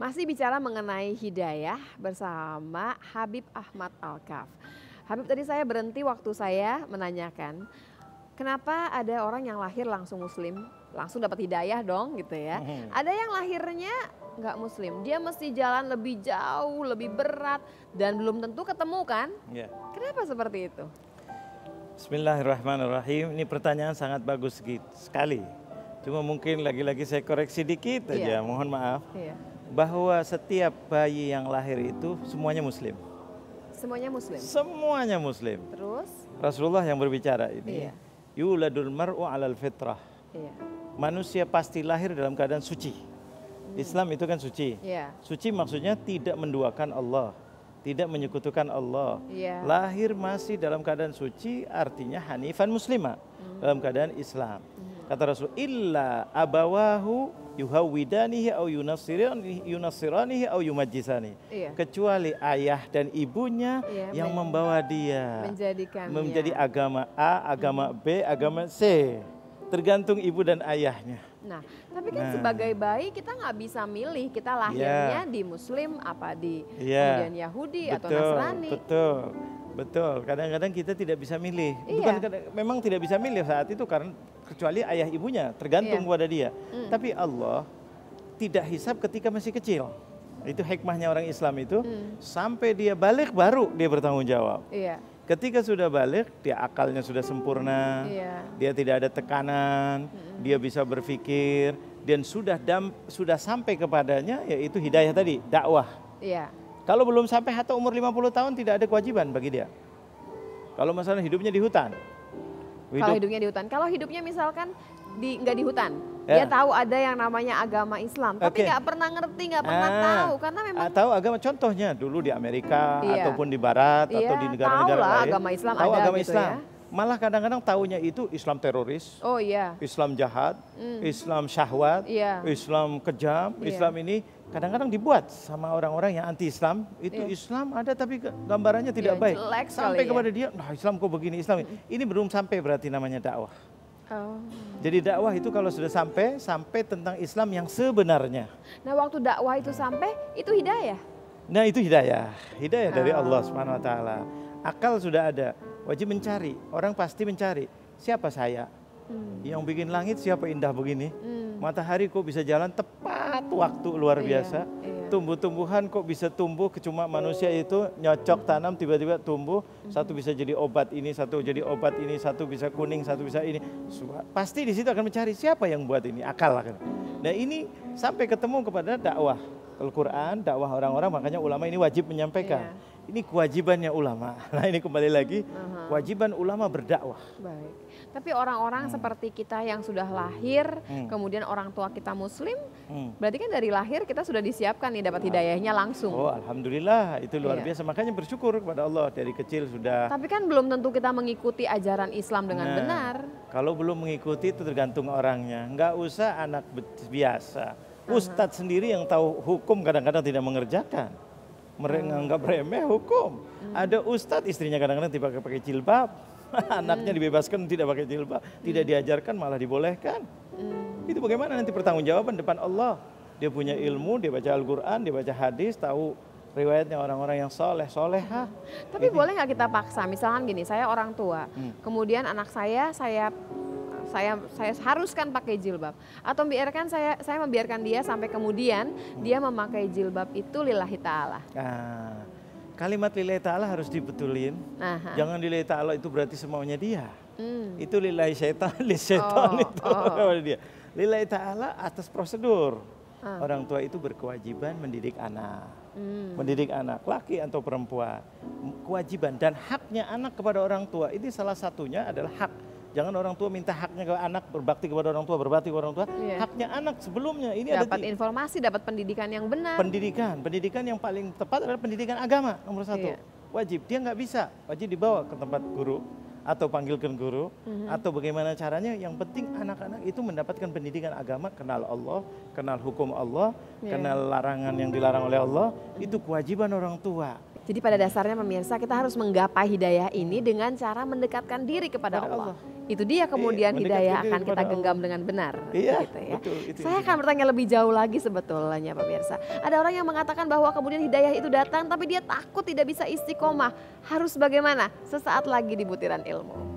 Masih bicara mengenai hidayah bersama Habib Ahmad Al-Kaf. Habib, tadi saya berhenti waktu saya menanyakan, kenapa ada orang yang lahir langsung muslim, langsung dapat hidayah dong gitu ya. Ada yang lahirnya nggak muslim, dia mesti jalan lebih jauh, lebih berat dan belum tentu ketemu kan? Ya. Kenapa seperti itu? Bismillahirrahmanirrahim. Ini pertanyaan sangat bagus sekali. Cuma mungkin lagi-lagi saya koreksi dikit aja, mohon maaf. Iya. Bahwa setiap bayi yang lahir itu semuanya muslim. Semuanya muslim? Semuanya muslim. Terus? Rasulullah yang berbicara ini. Iya. Yuladul mar'u alal fitrah. Iya. Manusia pasti lahir dalam keadaan suci. Islam itu kan suci. Iya. Suci maksudnya tidak menduakan Allah, tidak menyekutukan Allah. Iya. Lahir masih dalam keadaan suci, artinya hanifan muslimah, dalam keadaan Islam. Kata Rasul, illa abawahu yuhawwidanihi au yunassiranihi au yumajjisani. Iya. Kecuali ayah dan ibunya yang membawa dia menjadi agama A, agama B, agama C. Tergantung ibu dan ayahnya. Nah, tapi kan sebagai bayi kita nggak bisa milih, kita lahirnya di Muslim, apa di kemudian Yahudi atau Nasrani. Betul. Kadang-kadang kita tidak bisa milih. Bukan memang tidak bisa milih saat itu karena kecuali ayah ibunya, tergantung kepada dia. Tapi Allah tidak hisab ketika masih kecil. Itu hikmahnya orang Islam itu, sampai dia balik baru dia bertanggung jawab. Iya. Ketika sudah balik, dia akalnya sudah sempurna, dia tidak ada tekanan, dia bisa berpikir, dan sudah sampai kepadanya yaitu hidayah tadi, dakwah. Iya. Kalau belum sampai atau umur 50 tahun tidak ada kewajiban bagi dia. Kalau masalah hidupnya di hutan. Kalau hidupnya di hutan, kalau hidupnya misalkan nggak di hutan, dia tahu ada yang namanya agama Islam, tapi nggak pernah ngerti, nggak pernah tahu, karena memang tahu agama. Contohnya dulu di Amerika ataupun di Barat atau di negara-negara lain, agama Islam tahu ada agama gitu Islam. ya. Malah kadang-kadang taunya itu Islam teroris, Islam jahat, Islam syahwat, Islam kejam, Islam ini kadang-kadang dibuat sama orang-orang yang anti-Islam. Itu Islam ada tapi gambarannya tidak baik. Sampai kepada dia, nah Islam kok begini, Islam ini belum sampai berarti namanya dakwah. Jadi dakwah itu kalau sudah sampai tentang Islam yang sebenarnya. Nah, waktu dakwah itu sampai, itu hidayah. Nah, itu hidayah dari Allah Subhanahu wa taala. Akal sudah ada, wajib mencari. Orang pasti mencari, siapa saya? Yang bikin langit siapa indah begini? Matahari kok bisa jalan tepat waktu luar biasa? Tumbuh-tumbuhan kok bisa tumbuh, cuma manusia itu nyocok tanam tiba-tiba tumbuh, satu bisa jadi obat ini, satu jadi obat ini, satu bisa kuning, satu bisa ini. Pasti di situ akan mencari siapa yang buat ini, akal akan. Nah, ini sampai ketemu kepada dakwah Al-Quran, dakwah orang-orang, makanya ulama ini wajib menyampaikan. Ini kewajibannya ulama. Nah, ini kembali lagi, kewajiban ulama berdakwah. Baik. Tapi orang-orang seperti kita yang sudah lahir, kemudian orang tua kita muslim, berarti kan dari lahir kita sudah disiapkan nih dapat hidayahnya langsung. Oh, alhamdulillah, itu luar biasa. Makanya bersyukur kepada Allah dari kecil sudah. Tapi kan belum tentu kita mengikuti ajaran Islam dengan benar. Kalau belum mengikuti itu tergantung orangnya. Nggak usah anak biasa. Ustadz sendiri yang tahu hukum kadang-kadang tidak mengerjakan. Mereka nganggap remeh hukum. Ada ustadz istrinya kadang-kadang tidak pakai jilbab. Anaknya dibebaskan tidak pakai jilbab. Tidak diajarkan malah dibolehkan. Itu bagaimana nanti pertanggungjawaban depan Allah. Dia punya ilmu, dia baca Al-Quran, dia baca hadis, tahu riwayatnya orang-orang yang solehah. Tapi boleh nggak kita paksa? Misalkan gini, saya orang tua. Kemudian anak saya haruskan pakai jilbab, atau biarkan saya membiarkan dia sampai kemudian dia memakai jilbab itu lillahi ta'ala. Kalimat lillahi ta'ala harus dibetulin. Jangan lillahi ta'ala itu berarti semaunya dia. Itu lillahi syaitan, itu dia. Lillahi ta'ala atas prosedur. Orang tua itu berkewajiban mendidik anak. Mendidik anak laki atau perempuan. Kewajiban dan haknya anak kepada orang tua ini salah satunya adalah hak. Jangan orang tua minta haknya ke anak, berbakti kepada orang tua, berbakti kepada orang tua. Haknya anak sebelumnya ini dapat informasi, dapat pendidikan yang benar. Pendidikan yang paling tepat adalah pendidikan agama nomor 1. Wajib, dia nggak bisa, wajib dibawa ke tempat guru atau panggilkan guru atau bagaimana caranya. Yang penting anak-anak itu mendapatkan pendidikan agama, kenal Allah, kenal hukum Allah, kenal larangan yang dilarang oleh Allah. Itu kewajiban orang tua. Jadi pada dasarnya pemirsa kita harus menggapai hidayah ini dengan cara mendekatkan diri kepada Allah. Itu dia kemudian hidayah akan kita genggam dengan benar. Iya, gitu ya. betul. Saya akan bertanya lebih jauh lagi sebetulnya pemirsa. Ada orang yang mengatakan bahwa kemudian hidayah itu datang tapi dia takut tidak bisa istiqomah. Harus bagaimana? Sesaat lagi di Butiran Ilmu.